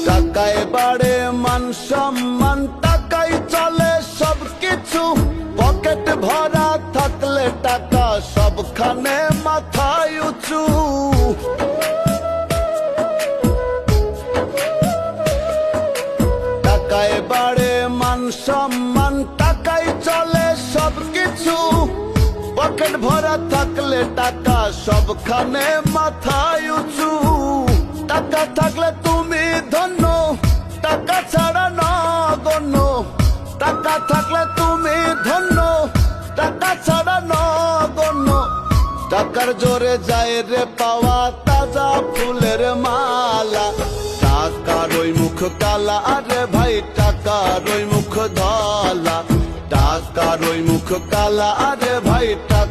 টাকায় বাড়ে মান সম্মান, টাকাই চলে সবকিছু। পকেট ভরা থাকলে টাকা সবখানে মাথায় উঁচু। টাকায় বাড়ে মান সম্মান, টাকাই চলে সবকিছু। পকেট ভরা থাকলে টাকা সবখানে মাথায় উঁচু। টাকা থাকলে তুমি ধন্য, টাকা ছাড়া নগণ্য। টাকা থাকলে তুমি ধন্য, টাকা ছাড়া নগণ্য। টাকার জোরে যায় রে পাওয়া তাজা ফুলের মালা। টাকার ওই মুখ কালা, আরে ভাই টাকার ওই মুখ ধলা। টাকার ওই মুখ কালা, আরে ভাই টাকা